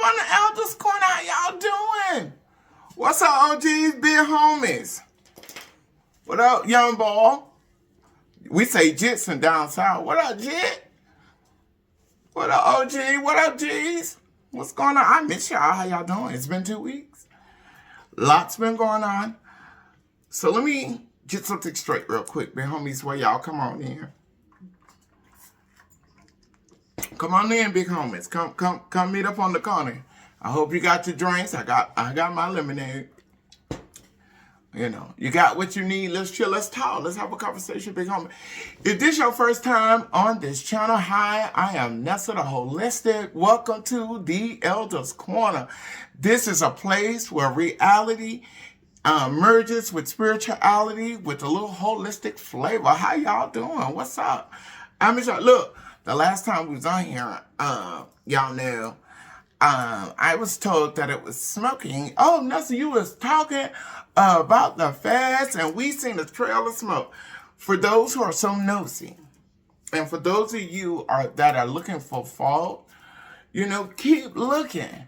on the Elders Corner. How y'all doing? What's up, OGs, big homies? What up, young boy? We say Jitson down south. What up, Jit? What up, OG? What up, G's? What's going on? I miss y'all. How y'all doing? It's been 2 weeks. Lots been going on. So let me get something straight real quick, big homies. Where y'all come on in. Come on in, big homies. Come meet up on the corner. I hope you got your drinks. I got my lemonade. You know, you got what you need. Let's chill. Let's talk. Let's have a conversation, big homie. If this your first time on this channel, hi, I am Nessa the Holistic. Welcome to the Elders Corner. This is a place where reality merges with spirituality with a little holistic flavor. How y'all doing? What's up? I mean, look, the last time we was on here, y'all know, I was told that it was smoking. Oh, Nessa, you was talking about the fast, and we seen a trail of smoke. For those who are so nosy, and for those of you that are looking for fault, you know, keep looking.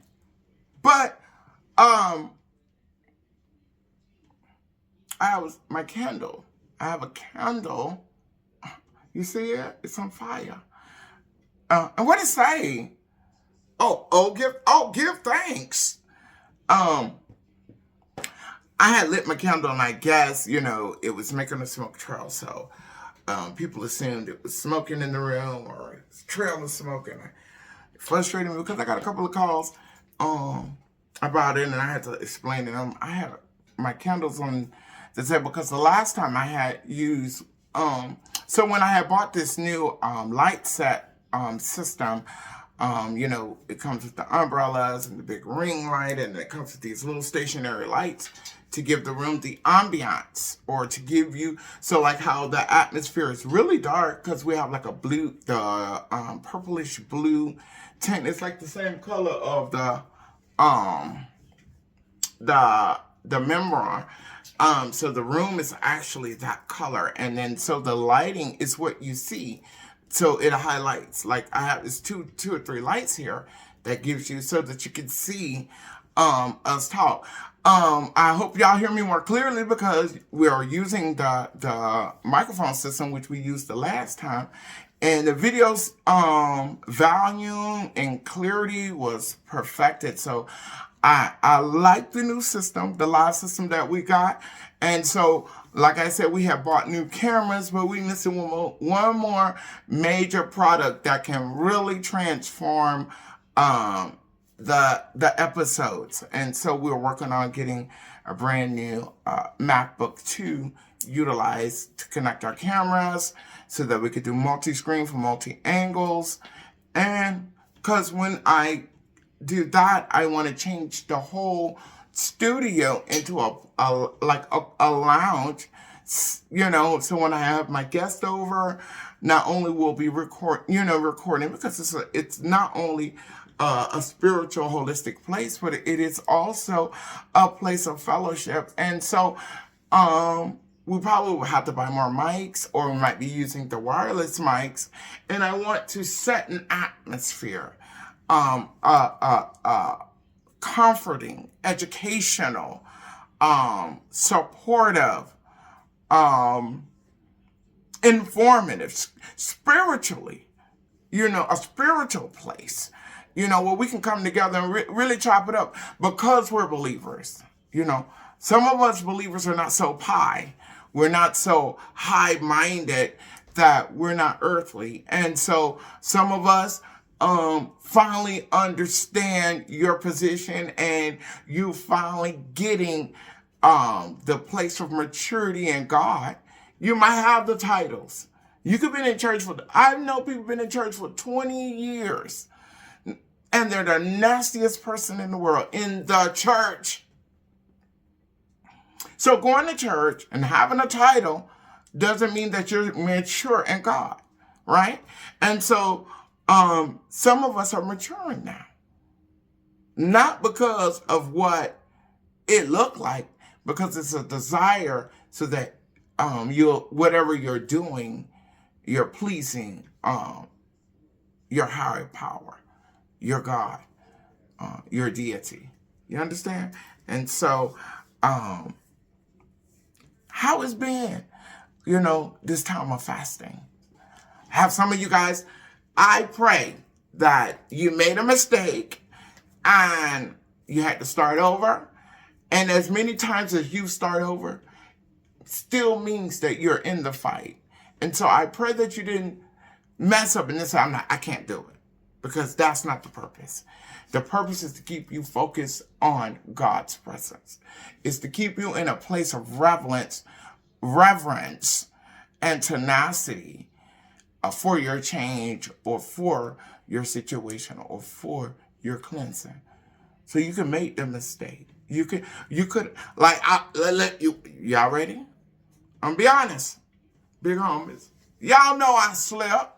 But I have my candle. I have a candle. You see it? It's on fire. And what it say? Give thanks. I had lit my candle, and I guess, you know, it was making a smoke trail. So people assumed it was smoking in the room or it was trail of smoke. And it frustrated me because I got a couple of calls about it, and I had to explain to them. I had my candles on the table because the last time I had used, so when I had bought this new light set system, you know, it comes with the umbrellas and the big ring light, and it comes with these little stationary lights to give the room the ambiance, or to give you, so like how the atmosphere is really dark because we have like a blue, the purplish blue tint. It's like the same color of the memoir. So the room is actually that color, and then so the lighting is what you see. So it highlights, like I have this two or three lights here that gives you so that you can see us talk. I hope y'all hear me more clearly because we are using the microphone system which we used the last time, and the video's volume and clarity was perfected. So I like the new system, the live system that we got. And so, like I said, we have bought new cameras, but we missing one more major product that can really transform the episodes. And so we're working on getting a brand new MacBook 2 utilized to connect our cameras so that we could do multi-screen for multi-angles. And because when I do that, I want to change the whole studio into a lounge, you know, so when I have my guest over, not only will be recording, because it's not only a spiritual holistic place, but it is also a place of fellowship. And so we probably will have to buy more mics, or we might be using the wireless mics, and I want to set an atmosphere, comforting, educational, supportive, informative, spiritually, you know, a spiritual place, you know, where we can come together and really chop it up because we're believers. You know, some of us believers are not so pie. We're not so high-minded that we're not earthly. And so some of us finally understand your position, and you finally getting the place of maturity in God. You might have the titles. You could be in church I know people been in church for 20 years, and they're the nastiest person in the world in the church. So going to church and having a title doesn't mean that you're mature in God, right? And so some of us are maturing now. Not because of what it looked like, because it's a desire so that whatever you're doing, you're pleasing your higher power, your God. your deity. You understand? And so, how it's been, this time of fasting. Have some of you guys, I pray that you made a mistake and you had to start over. And as many times as you start over, still means that you're in the fight. And so I pray that you didn't mess up and then say, I can't do it. Because that's not the purpose. The purpose is to keep you focused on God's presence. It's to keep you in a place of reverence, and tenacity for your change or for your situation or for your cleansing. So you can make the mistake. You could like, y'all ready? I'm be honest, big homies. Y'all know I slept.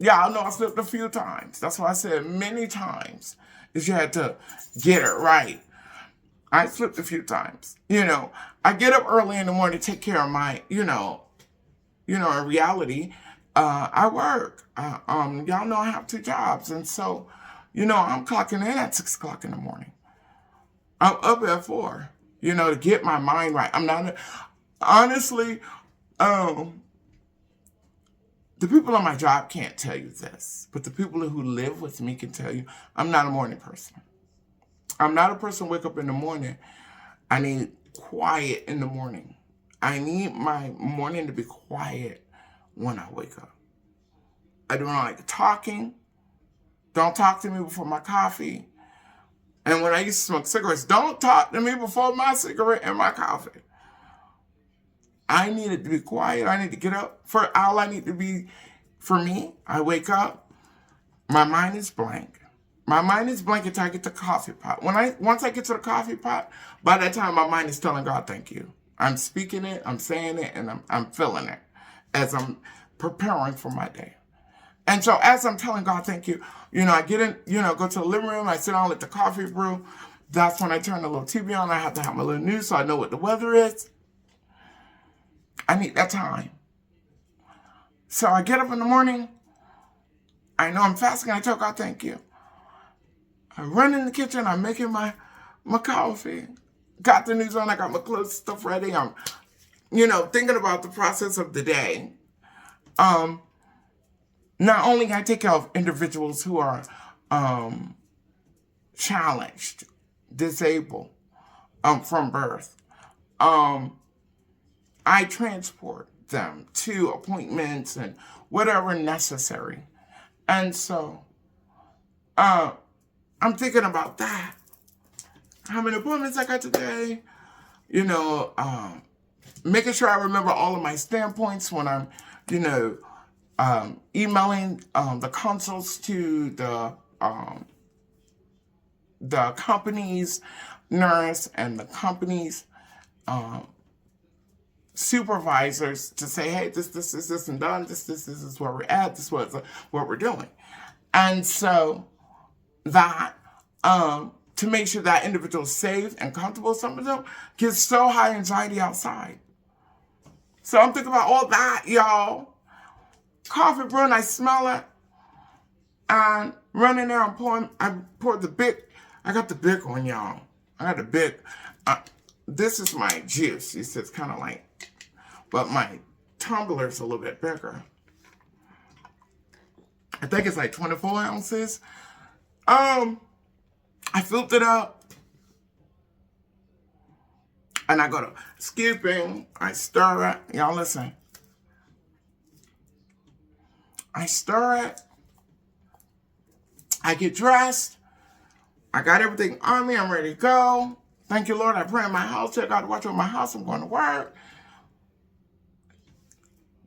Y'all know I slipped a few times. That's why I said many times is you had to get it right. I slipped a few times. I get up early in the morning to take care of my, in reality, I work. Y'all know I have 2 jobs. And so, I'm clocking in at 6 o'clock in the morning. I'm up at 4, to get my mind right. I'm not, honestly, the people on my job can't tell you this, but the people who live with me can tell you I'm not a morning person. I'm not a person who wake up in the morning. I need quiet in the morning. I need my morning to be quiet when I wake up. I don't like talking. Don't talk to me before my coffee. And when I used to smoke cigarettes, don't talk to me before my cigarette and my coffee. I needed to be quiet. I need to get up. For all I need to be, for me, I wake up. My mind is blank. My mind is blank until I get to the coffee pot. Once I get to the coffee pot, by that time my mind is telling God, thank you. I'm speaking it, I'm saying it, and I'm feeling it as I'm preparing for my day. And so as I'm telling God, thank you, I get in, go to the living room, I sit down, let the coffee brew. That's when I turn the little TV on. I have to have my little news so I know what the weather is. I need that time. So I get up in the morning. I know I'm fasting. I tell God, thank you. I run in the kitchen. I'm making my coffee. Got the news on. I got my clothes, stuff ready. I'm, thinking about the process of the day. Not only I take care of individuals who are challenged, disabled from birth. I transport them to appointments and whatever necessary. And so I'm thinking about that. How many appointments I got today? Making sure I remember all of my standpoints when I'm, emailing the consults to the company's nurse and the company's supervisors to say, hey, this isn't done. This is where we're at. This is what we're doing. And so that, to make sure that individual is safe and comfortable, some of them get so high anxiety outside. So I'm thinking about all that, y'all. Coffee brewing, I smell it. And running there, I poured the big, I got the big one, y'all. I got the big, this is my juice. It's kind of like, but my tumbler's a little bit bigger. I think it's like 24 ounces. I filled it up. And I go to scooping. I stir it. Y'all listen. I stir it. I get dressed. I got everything on me. I'm ready to go. Thank you, Lord. I pray in my house. I got to watch over my house. I'm going to work.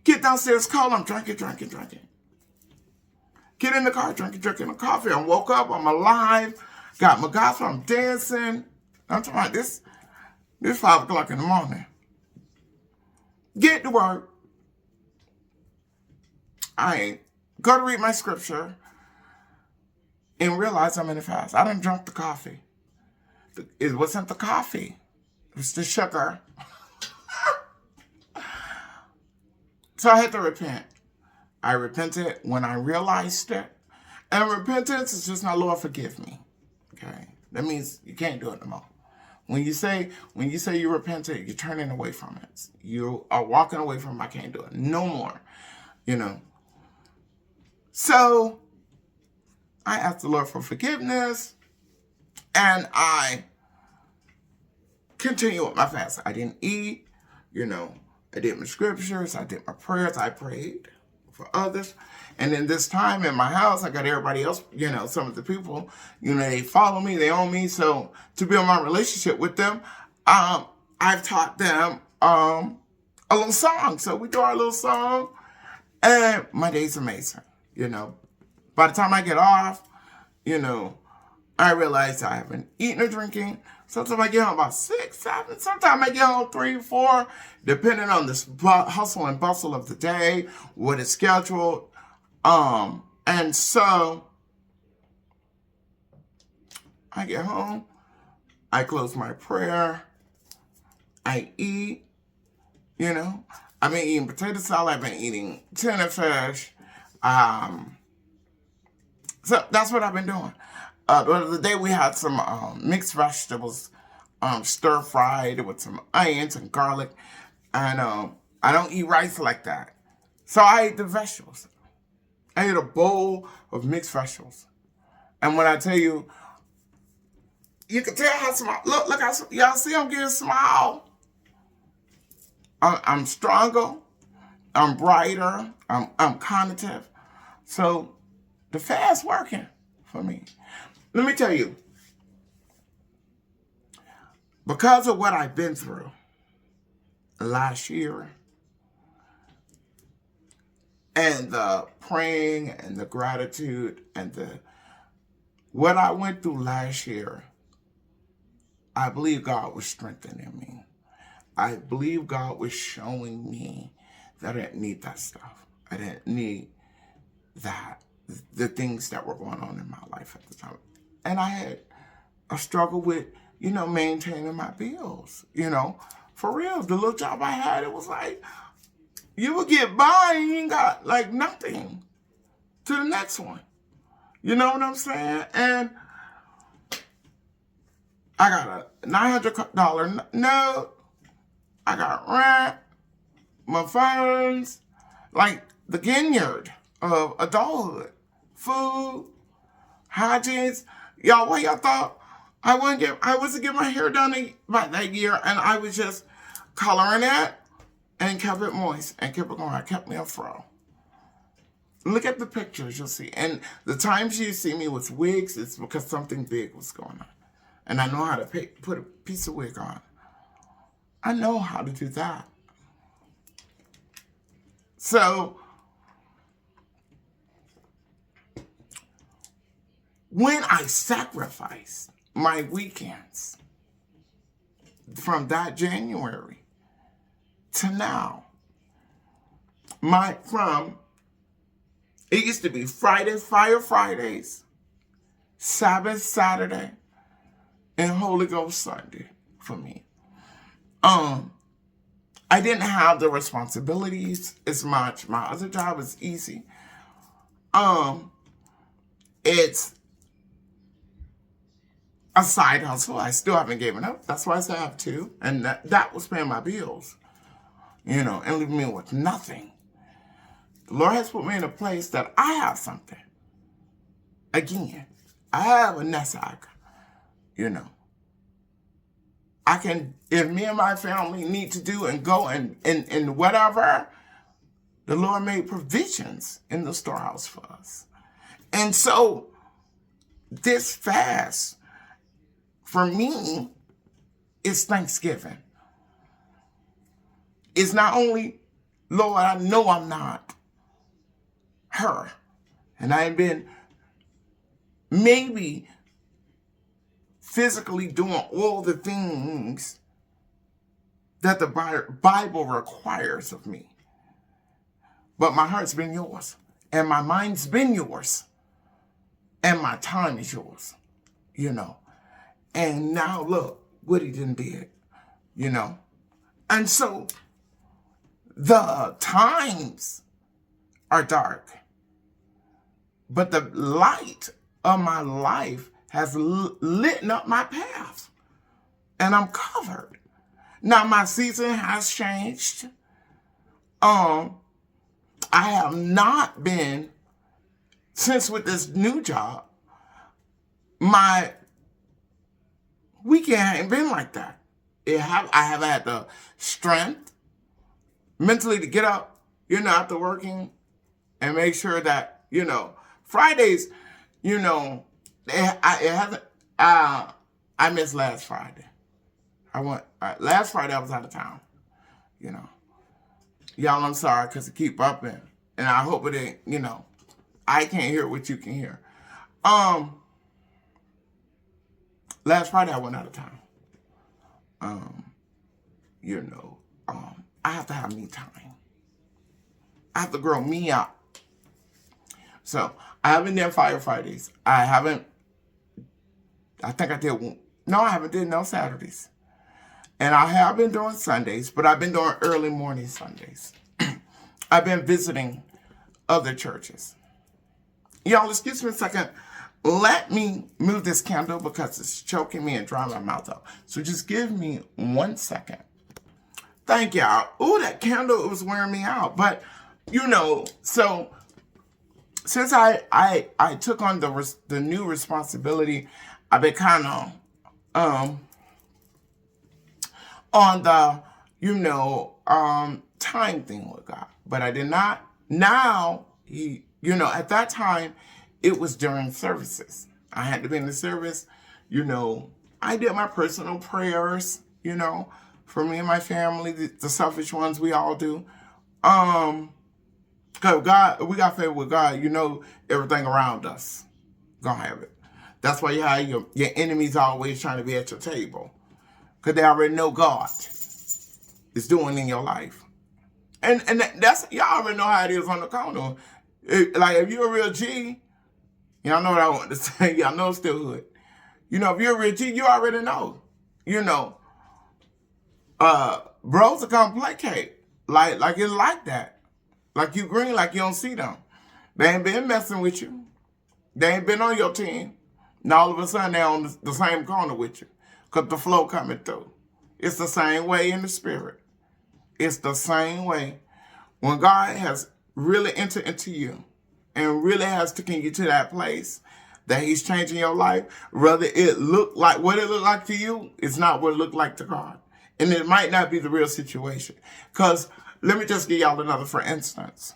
Get downstairs, cold. I'm drinking. Get in the car, drinking the coffee. I woke up. I'm alive. Got my gospel. I'm dancing. I'm talking about this 5 o'clock in the morning. Get to work. I go to read my scripture and realize I'm in a fast. I done drunk the coffee. It wasn't the coffee. It was the sugar. So I had to repent. I repented when I realized it. And repentance is just not, Lord, forgive me. Okay, that means you can't do it no more. When you say you repented, you're turning away from it. You are walking away from it. I can't do it no more. You know. So I asked the Lord for forgiveness, and I continue with my fast. I didn't eat. You know, I did my scriptures. I did my prayers. I prayed for others. And then this time in my house, I got everybody else, you know, some of the people, you know, they follow me, they own me. So to build my relationship with them, I've taught them a little song. So we do our little song, and my day's amazing. You know, by the time I get off, you know, I realize I haven't eaten or drinking. Sometimes I get home about 6, 7. Sometimes I get home 3, 4, depending on the hustle and bustle of the day, what is scheduled. And so I get home, I close my prayer, I eat, you know. I've been eating potato salad, I've been eating tuna fish. So that's what I've been doing. The other day we had some mixed vegetables, stir fried with some onions and garlic. And I don't eat rice like that. So I ate the vegetables. I ate a bowl of mixed vegetables. And when I tell you, you can tell how small. Look, y'all see I'm getting small. I'm stronger. I'm brighter. I'm cognitive. So the fast working for me. Let me tell you, because of what I've been through last year, and the praying and the gratitude and what I went through last year, I believe God was strengthening me. I believe God was showing me that I didn't need that stuff. I didn't need the things that were going on in my life at the time. And I had a struggle with, you know, maintaining my bills. You know, for real, the little job I had, it was like, you would get by and you ain't got like nothing to the next one. You know what I'm saying? And I got a $900 note. I got rent, my phones, like the guignard of adulthood, food, hygiene. Y'all, what y'all thought? I wasn't getting my hair done by that year, and I was just coloring it and kept it moist and kept it going. I kept me a fro. Look at the pictures, you'll see. And the times you see me with wigs, it's because something big was going on. And I know how to put a piece of wig on. I know how to do that. So, when I sacrificed my weekends from that January to now, it used to be Friday, Fire Fridays, Sabbath Saturday, and Holy Ghost Sunday for me. I didn't have the responsibilities as much. My other job was easy. It's a side hustle. I still haven't given up. That's why I say I have two. And that was paying my bills, you know, and leaving me with nothing. The Lord has put me in a place that I have something. Again, I have a nest egg, you know. I can, if me and my family need to do and go and whatever, the Lord made provisions in the storehouse for us. And so this fast, for me, is Thanksgiving. It's not only, Lord, I know I'm not her. And I've been maybe physically doing all the things that the Bible requires of me. But my heart's been yours. And my mind's been yours. And my time is yours. You know. And now look what he done did. You know. And so the times are dark. But the light of my life has lit up my path, and I'm covered. Now my season has changed. I have not been, since with this new job, my weekend ain't been like that. I have had the strength mentally to get up, after working and make sure that, Fridays, it hasn't, I missed last Friday. Last Friday I was out of town, Y'all, I'm sorry because it keep upping. And I hope it ain't, I can't hear what you can hear. Last Friday I went out of town. I have to have me time. I have to grow me up. So I haven't done Fire Fridays. I think I did. No, I haven't did no Saturdays. And I have been doing Sundays, but I've been doing early morning Sundays. I've been visiting other churches. Y'all, excuse me a second. Let me move this candle because it's choking me and drying my mouth out. So just give me 1 second. Thank y'all. Ooh, that candle, it was wearing me out. But, so since I took on the new responsibility, I've been kind of on the, time thing with God. But I did not. Now, at that time, it was during services. I had to be in the service. I did my personal prayers, for me and my family, the selfish ones we all do. Because God, we got faith with God, everything around us. Gonna have it. That's why you have your enemies always trying to be at your table. Because they already know God is doing in your life. And that's, y'all already know how it is on the corner. Like, if you're a real G, y'all know what I want to say. Y'all know it's still hood. If you're a real G, you already know. Bros will come placate. Like it's like that. Like you green, like you don't see them. They ain't been messing with you. They ain't been on your team. And all of a sudden, they're on the same corner with you. Because the flow coming through. It's the same way in the spirit. It's the same way. When God has really entered into you and really has taken you to that place that he's changing your life, whether it look like what it looked like to you, it's not what it looked like to God. And it might not be the real situation. Because let me just give y'all another for instance.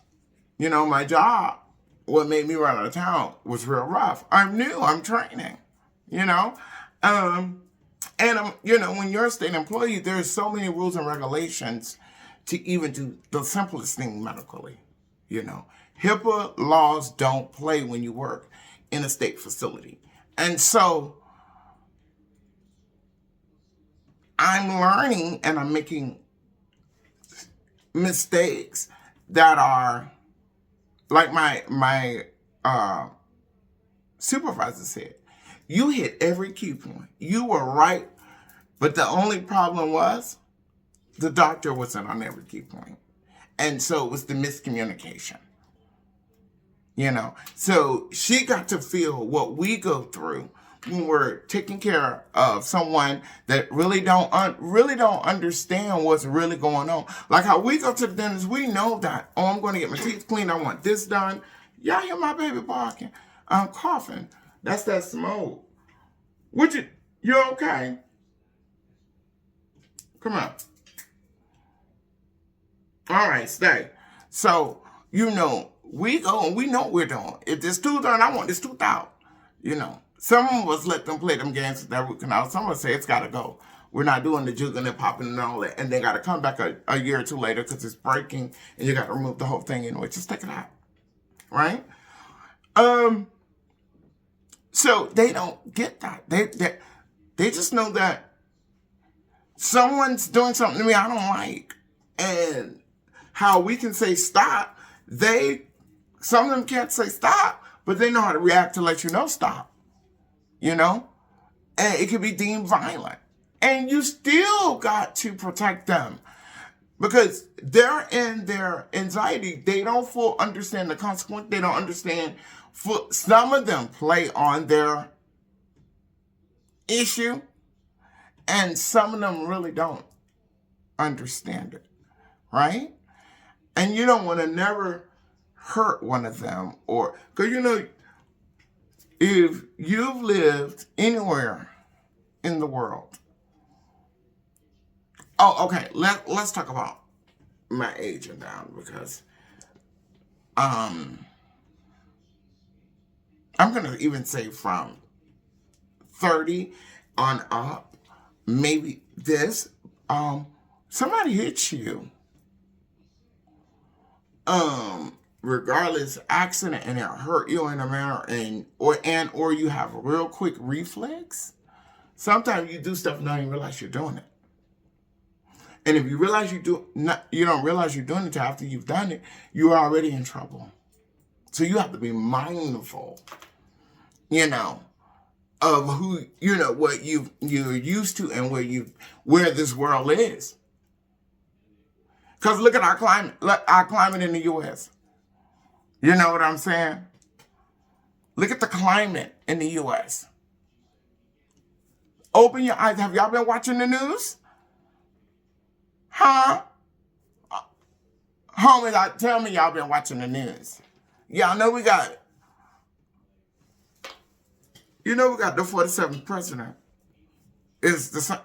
My job, what made me run out of town was real rough. I'm new. I'm training. And when you're a state employee, there's so many rules and regulations to even do the simplest thing medically. HIPAA laws don't play when you work in a state facility. And so I'm learning and I'm making mistakes that are like my supervisor said. You hit every key point. You were right, but the only problem was the doctor wasn't on every key point. And so it was the miscommunication. So she got to feel what we go through when we're taking care of someone that really don't understand what's really going on. Like how we go to the dentist, we know that, I'm going to get my teeth cleaned. I want this done. Y'all hear my baby barking. I'm coughing. That's that smoke. You okay? Come on. All right, stay. So, we go and we know what we're doing. If this tooth in, I want this tooth out. Some of us let them play them games with that root canal. Some of us say it's got to go. We're not doing the juggling and popping and all that. And they got to come back a year or two later because it's breaking and you got to remove the whole thing anyway. Just take it out. Right? So they don't get that. They just know that someone's doing something to me I don't like. And how we can say stop, some of them can't say stop, but they know how to react to let you know stop. And it could be deemed violent. And you still got to protect them. Because they're in their anxiety. They don't fully understand the consequence. They don't understand. Some of them play on their issue, and some of them really don't understand it, right? And you don't want to never hurt one of them, or because if you've lived anywhere in the world. Oh, okay. Let's talk about my age and down, because I'm gonna even say from 30 on up, maybe this. Somebody hits you. Regardless accident, and it hurt you in a manner, or you have a real quick reflex. Sometimes you do stuff and don't even realize you're doing it. And if you realize you don't realize you're doing it till after you've done it, you're already in trouble. So you have to be mindful, of who, what you're used to and where this world is. Because look at our climate in the U.S. You know what I'm saying? Look at the climate in the U.S. Open your eyes. Have y'all been watching the news? Huh? Homies, tell me y'all been watching the news. Y'all know we got the 47th president. Is the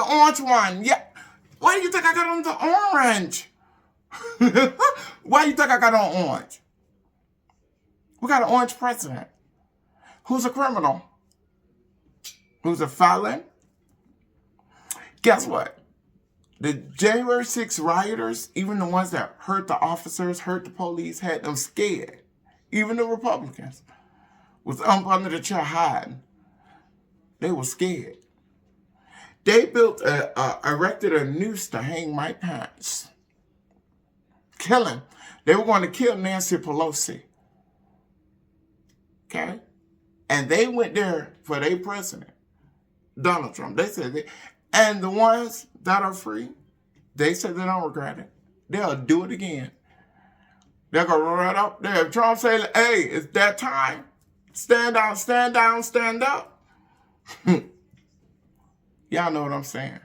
orange one. Yeah. Why do you think I got on the orange? Why do you think I got on orange? We got an orange president. Who's a criminal? Who's a felon? Guess what? The January 6th rioters, even the ones that hurt the officers, hurt the police, had them scared. Even the Republicans was up under the chair hiding. They were scared. They erected a noose to hang Mike Pence. Kill him. They were going to kill Nancy Pelosi. Okay? And they went there for their president, Donald Trump. They said and the ones that are free, they said they don't regret it. They'll do it again. They're going to run up there. If Trump say, hey, it's that time. Stand down, stand down, stand up. Y'all know what I'm saying.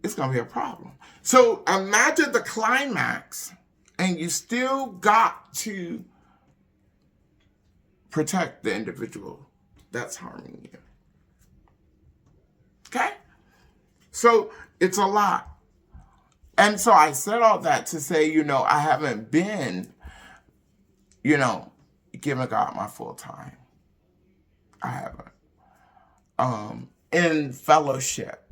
It's going to be a problem. So imagine the climax, and you still got to protect the individual that's harming you. Okay? So it's a lot. And so I said all that to say, I haven't been, giving God my full time. I haven't. In fellowship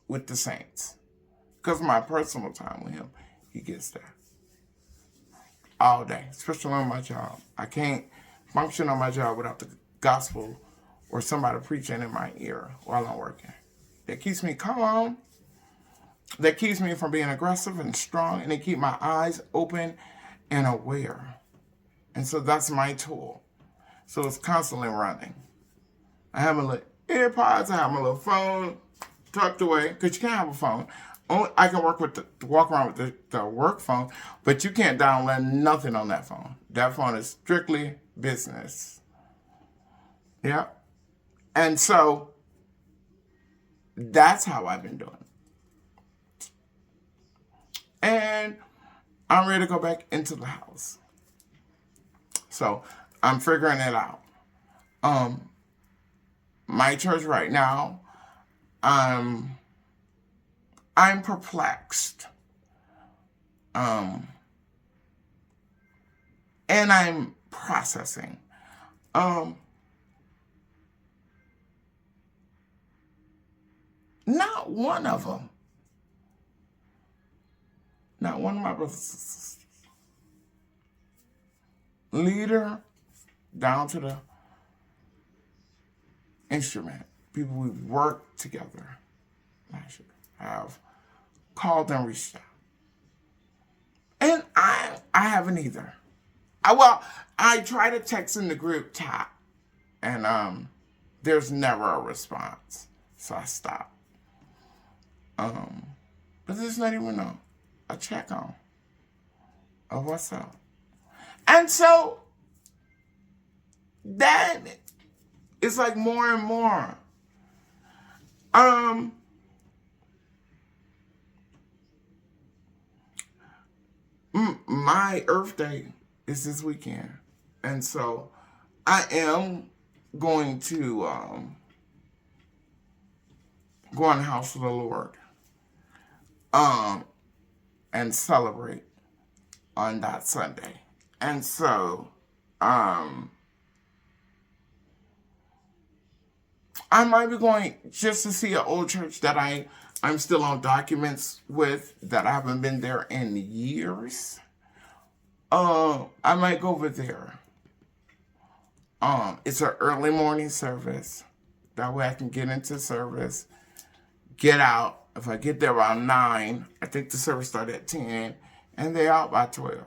with the saints. Because my personal time with him, he gets there. All day, especially on my job. I can't function on my job without the gospel or somebody preaching in my ear while I'm working. That keeps me calm. That keeps me from being aggressive and strong. And they keep my eyes open and aware. And so that's my tool. So it's constantly running. I have my little AirPods. I have my little phone tucked away. Because you can't have a phone. I can walk around with the work phone, but you can't download nothing on that phone. That phone is strictly business. Yeah. And so that's how I've been doing. And I'm ready to go back into the house. So I'm figuring it out. My church right now, I'm perplexed. And I'm processing. Not one of them. Not one of my brothers and sisters. Leader down to the instrument. People we've worked together. I should have called and reached out. And I haven't either. I try to text in the group chat, and there's never a response. So I stop. But there's not even a check on of what's up. And so That it's like more and more. Um, my Earth Day is this weekend, and so I am going to go in the house of the Lord, um, and celebrate on that Sunday, and so I might be going just to see an old church that I'm still on documents with that I haven't been there in years. I might go over there. It's an early morning service. That way I can get into service, get out. If I get there around 9, I think the service started at 10, and they're out by 12.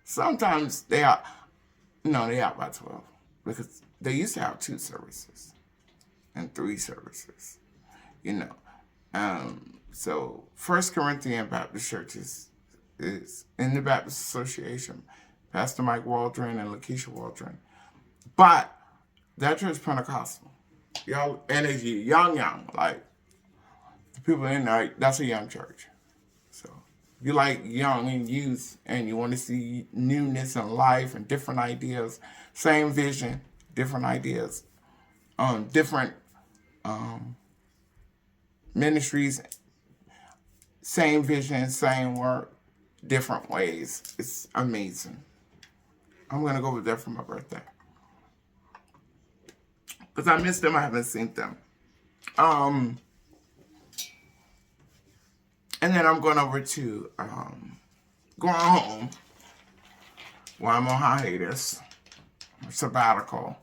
Sometimes they out by 12 because they used to have 2 services and 3 services, you know. So First Corinthian Baptist Church is in the Baptist Association, Pastor Mike Waldron and Lakeisha Waldron. But that church Pentecostal. Y'all, and it's young, like the people in there, that's a young church. So if you like young and youth and you want to see newness and life and different ideas, same vision, different ideas, different ministries, same vision, same work, different ways. It's amazing. I'm going to go over there for my birthday. Because I miss them. I haven't seen them. And then I'm going over to going home while I'm on hiatus, sabbatical.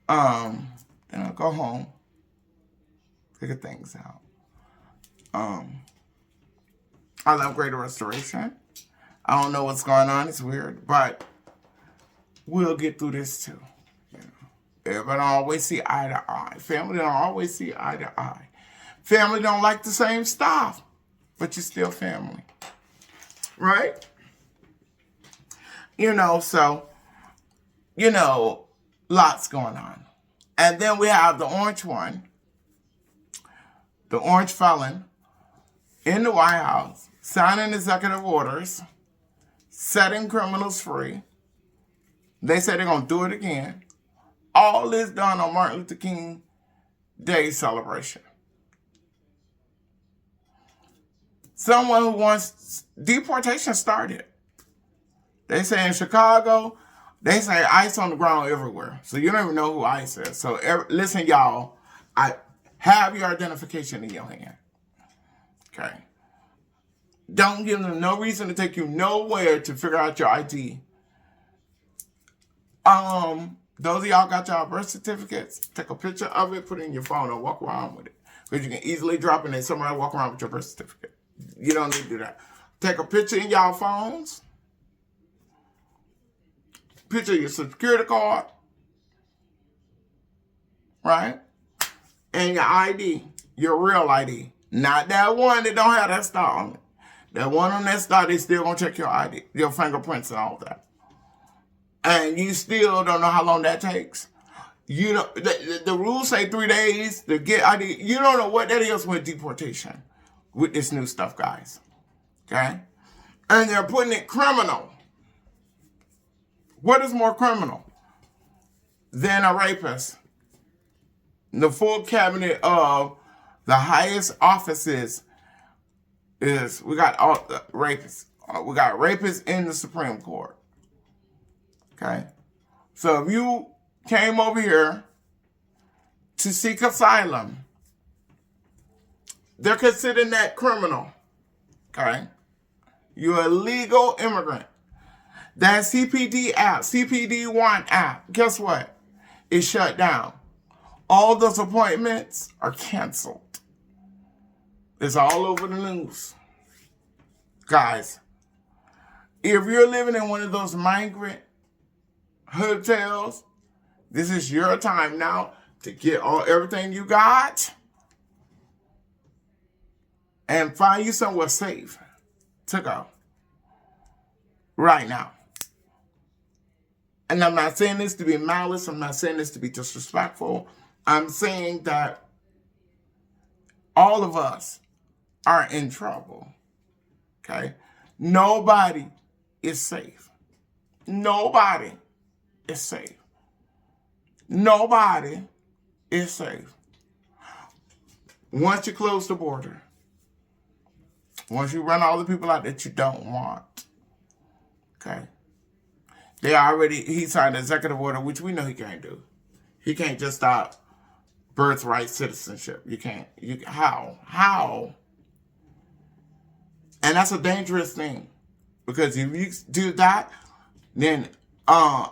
Then I'll go home, figure things out. I love Greater Restoration. I don't know what's going on. It's weird, but we'll get through this too. You know, everybody don't always see eye to eye. Family don't always see eye to eye. Family don't like the same stuff, but you're still family, right? You know, so lots going on, and then we have the orange one, the orange felon in the White House, signing executive orders, setting criminals free. They say they're going to do it again. All this done on Martin Luther King Day celebration. Someone who wants deportation started. They say in Chicago, they say ICE on the ground everywhere. So you don't even know who ICE is. So listen, y'all, I have your identification in your hand. Okay. Don't give them no reason to take you nowhere to figure out your ID. Those of y'all got y'all birth certificates, take a picture of it, put it in your phone, and walk around with it. Because you can easily drop it and somebody walk around with your birth certificate. You don't need to do that. Take a picture in y'all phones. Picture of your security card. Right? And your ID. Your real ID. Not that one that don't have that star on it. That one on that star, they still gonna check your ID, your fingerprints and all that. And you still don't know how long that takes. You know, the rules say 3 days to get ID. You don't know what that is with deportation, with this new stuff, guys. Okay? And they're putting it criminal. What is more criminal than a rapist? The full cabinet of the highest offices is, we got all the rapists. We got rapists in the Supreme Court. Okay? So if you came over here to seek asylum, they're considering that criminal. Okay? You're a legal immigrant. That CPD app, CPD-1 app, guess what? It's shut down. All those appointments are canceled. It's all over the news. Guys, if you're living in one of those migrant hotels, this is your time now to get everything you got and find you somewhere safe to go. Right now. And I'm not saying this to be malice. I'm not saying this to be disrespectful. I'm saying that all of us are in trouble. Okay? Nobody is safe. Nobody is safe. Nobody is safe. Once you close the border, once you run all the people out that you don't want, okay? He signed an executive order, which we know he can't do. He can't just stop birthright citizenship. You can't. How? How? And that's a dangerous thing. Because if you do that, then a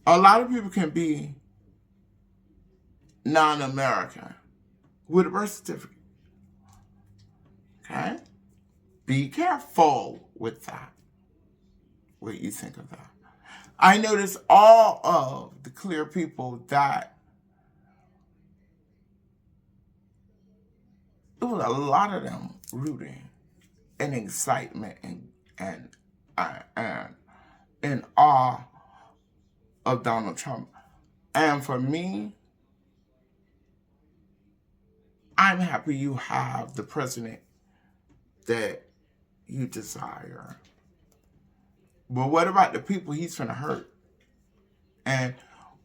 lot of people can be non-American with a birth certificate. Okay? Be careful with that. What you think of that? I notice all of the clear people that it was a lot of them rooting and excitement and in awe of Donald Trump. And for me, I'm happy you have the president that you desire. But what about the people he's gonna hurt? And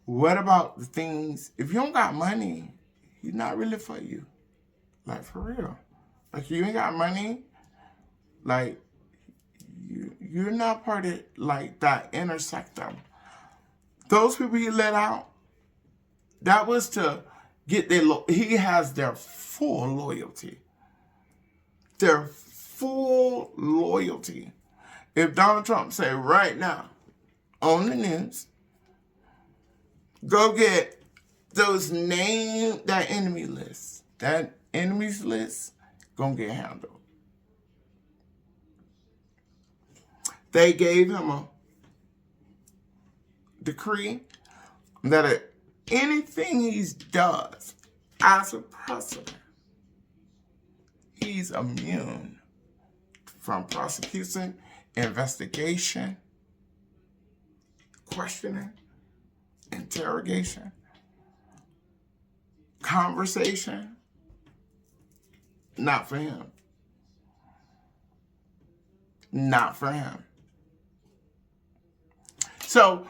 what about the things, if you don't got money, he's not really for you. Like, for real. Like, you ain't got money, like, you're not part of, like, that inner sector. Those people he let out, that was to get he has their full loyalty. Their full loyalty. If Donald Trump say right now on the news, go get those that enemy list. That enemies list gonna get handled. They gave him a decree that anything he does as a president, he's immune from prosecution, investigation, questioning, interrogation, conversation. Not for him. Not for him. So,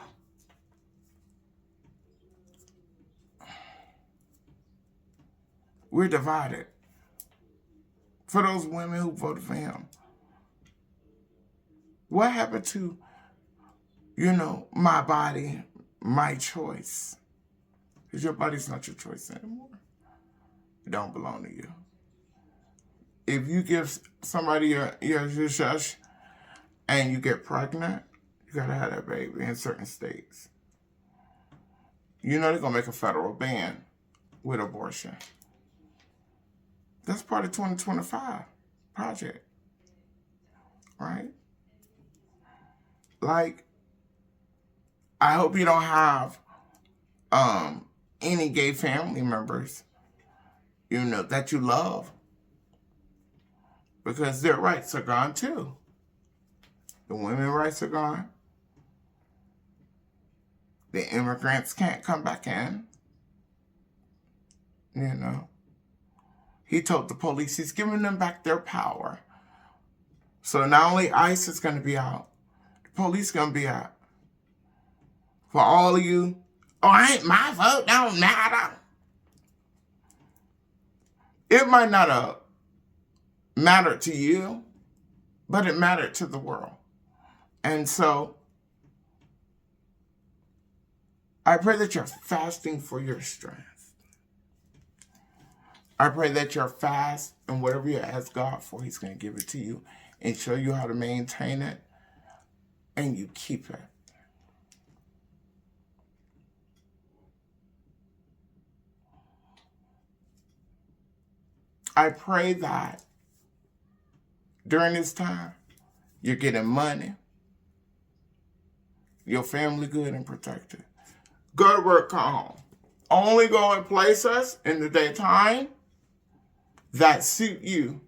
we're divided. For those women who voted for him, what happened to, my body, my choice? Because your body's not your choice anymore. It don't belong to you. If you give somebody your shush and you get pregnant, you gotta have that baby in certain states. They're gonna make a federal ban with abortion. That's part of 2025 project, right? Like, I hope you don't have any gay family members, that you love, because their rights are gone too. The women's rights are gone. The immigrants can't come back in. He told the police he's giving them back their power. So not only ICE is going to be out, the police going to be out. For all of you, my vote don't matter. It might not have mattered to you, but it mattered to the world. And so, I pray that you're fasting for your strength. I pray that you're fast, and whatever you ask God for, he's going to give it to you and show you how to maintain it, and you keep it. I pray that during this time, you're getting money, your family good and protected. Go to work, come home. Only go in places in the daytime that suit you.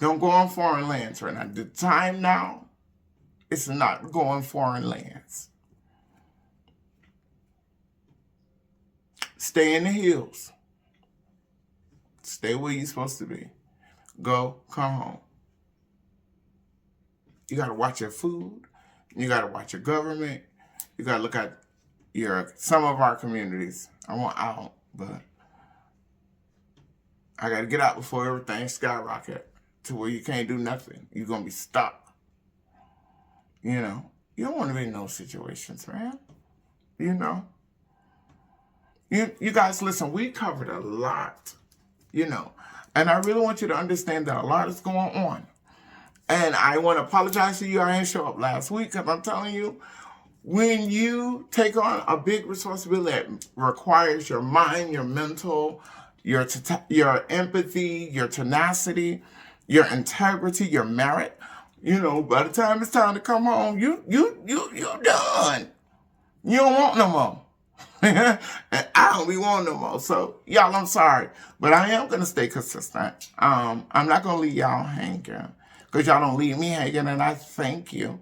Don't go on foreign lands right now. The time now is not going foreign lands. Stay in the hills. Stay where you're supposed to be. Go, come home. You got to watch your food. You got to watch your government. You got to look at some of our communities. I want out, but I got to get out before everything skyrocket to where you can't do nothing. You're going to be stuck. You know, you don't want to be in those situations, man. You know. You guys, listen, we covered a lot, you know, and I really want you to understand that a lot is going on. And I want to apologize to you. I didn't show up last week because I'm telling you, when you take on a big responsibility that requires your mind, your mental, your empathy, your tenacity, your integrity, your merit, you know, by the time it's time to come home, you're done. You don't want no more. And I don't be wanting no more. So, y'all, I'm sorry. But I am going to stay consistent. I'm not going to leave y'all hanging. Because y'all don't leave me hanging. And I thank you.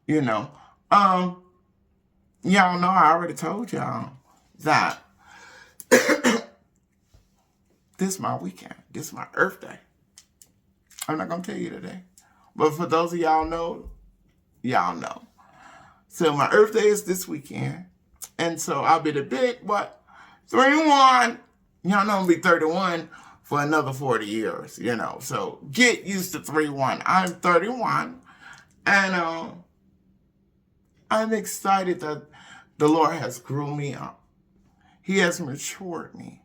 You know. Y'all know I already told y'all that this is my weekend. This is my Earth Day. I'm not going to tell you today. But for those of y'all know, y'all know. So my Earth Day is this weekend. And so I'll be the big, 31. Y'all know I'm going to be 31 for another 40 years, you know. So get used to 31. I'm 31. And I'm excited that the Lord has groomed me up. He has matured me.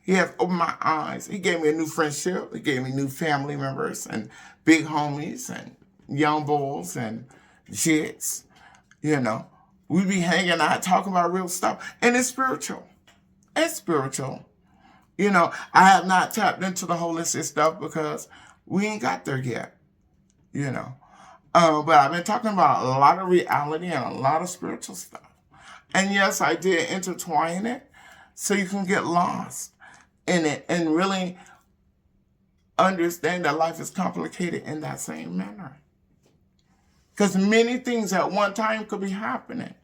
He has opened my eyes. He gave me a new friendship. He gave me new family members and big homies and young bulls and jits, you know. We be hanging out, talking about real stuff. And it's spiritual. It's spiritual. You know, I have not tapped into the holistic stuff because we ain't got there yet. You know. But I've been talking about a lot of reality and a lot of spiritual stuff. And yes, I did intertwine it so you can get lost in it and really understand that life is complicated in that same manner. Because many things at one time could be happening.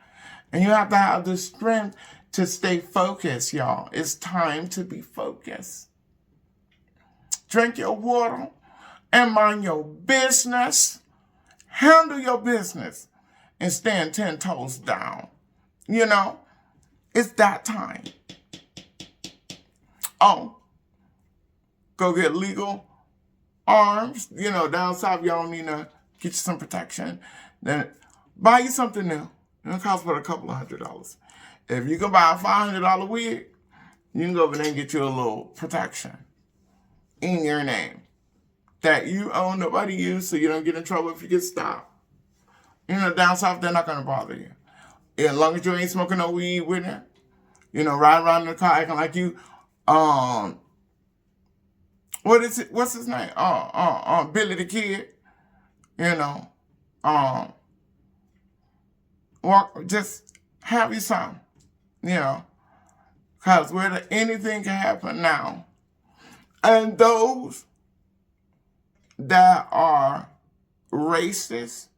And you have to have the strength to stay focused, y'all. It's time to be focused. Drink your water and mind your business. Handle your business and stand 10 toes down. You know, it's that time. Oh, go get legal arms. You know, down south, y'all need to get you some protection. Then buy you something new. It'll cost about a couple of $100. If you can buy a $500 wig, you can go over there and get you a little protection in your name that you own, nobody use, so you don't get in trouble if you get stopped. You know, down south, they're not going to bother you. As long as you ain't smoking no weed with it, you know, riding around in the car acting like you, what is it? What's his name? Billy the Kid. You know, just have you some, you know, because anything can happen now. And those that are racist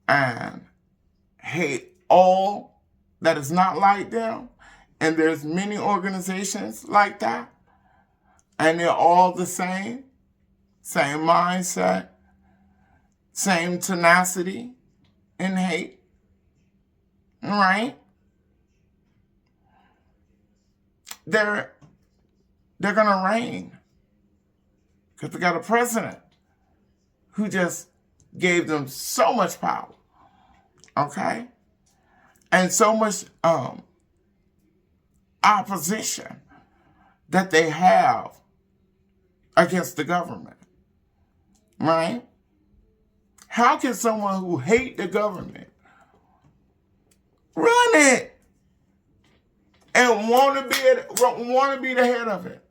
and hate all that is not like them, and there's many organizations like that, and they're all the same mindset, same tenacity and hate, right? They're gonna reign because we got a president who just gave them so much power, okay, and so much opposition that they have against the government, right? How can someone who hates the government run it and want to be the head of it?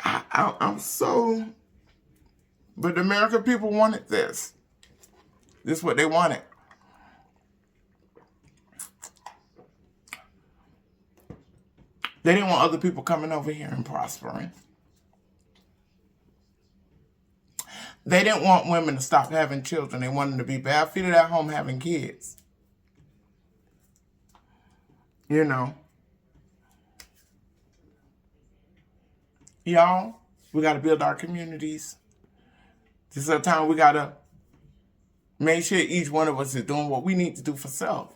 I'm so, but the American people wanted this. This is what they wanted. They didn't want other people coming over here and prospering. They didn't want women to stop having children. They wanted them to be barefooted at home having kids. You know. Y'all, we got to build our communities. This is a time we got to make sure each one of us is doing what we need to do for self.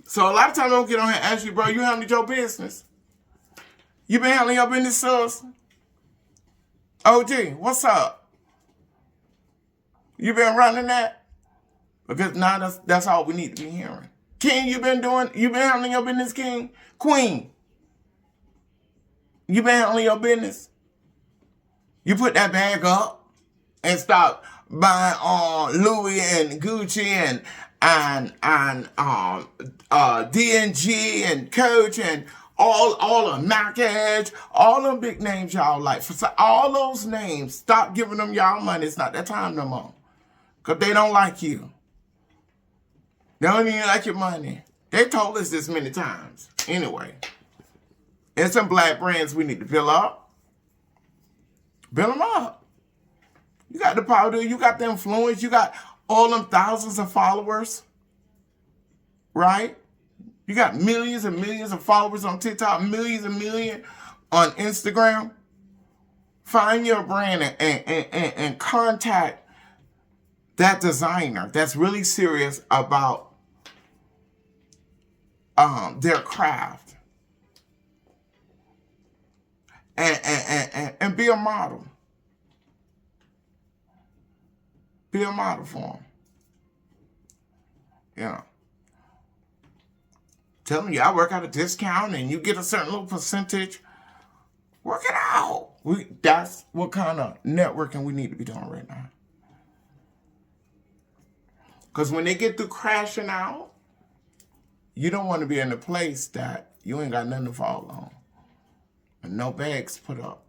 So a lot of times I don't get on here and ask you, bro, you handling your business? You been handling your business, sis? OG, what's up? You been running that? Because now that's all we need to be hearing. King, you been handling your business, King? Queen, you been handling your business? You put that bag up and stop buying Louis and Gucci and D&G and Coach and all of Mac-Edge, all them big names y'all like. For all those names, stop giving them y'all money. It's not that time no more. Because they don't like you. They don't even like your money. They told us this many times. Anyway, and some black brands we need to build up. Build them up. You got the power, you got the influence, you got all them thousands of followers, right? You got millions and millions of followers on TikTok, millions and millions on Instagram. Find your brand and contact that designer that's really serious about their craft. And be a model. Be a model for them. Yeah. Tell them, I work out a discount and you get a certain little percentage. Work it out. That's what kind of networking we need to be doing right now. Because when they get through crashing out, you don't want to be in a place that you ain't got nothing to fall on. And no bags put up.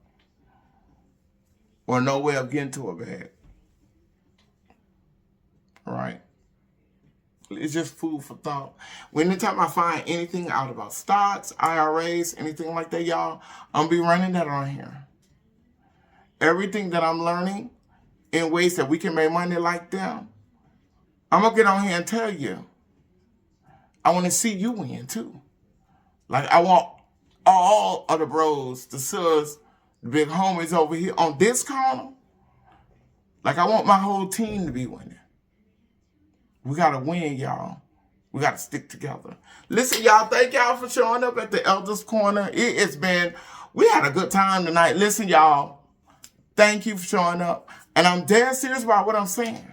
Or no way of getting to a bag. Right? It's just food for thought. Anytime I find anything out about stocks, IRAs, anything like that, y'all, I'm be running that on here. Everything that I'm learning in ways that we can make money like them, I'm going to get on here and tell you. I want to see you win too. Like I want all of the bros, the sis, the big homies over here on this corner. Like I want my whole team to be winning. We got to win, y'all. We got to stick together. Listen, y'all, thank y'all for showing up at the Elders Corner. We had a good time tonight. Listen, y'all, thank you for showing up. And I'm dead serious about what I'm saying.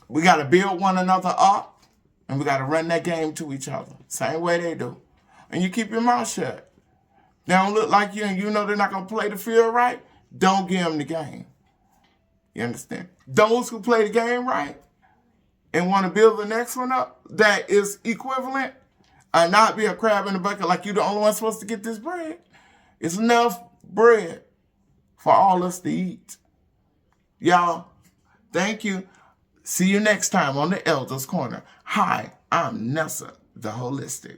We got to build one another up, and we got to run that game to each other. Same way they do. And you keep your mouth shut. They don't look like you, and you know they're not going to play the field right. Don't give them the game. You understand? Those who play the game right and want to build the next one up that is equivalent and not be a crab in the bucket like you're the only one supposed to get this bread. It's enough bread for all us to eat. Y'all, thank you. See you next time on the Elders Corner. Hi, I'm Nessa, the Holistic.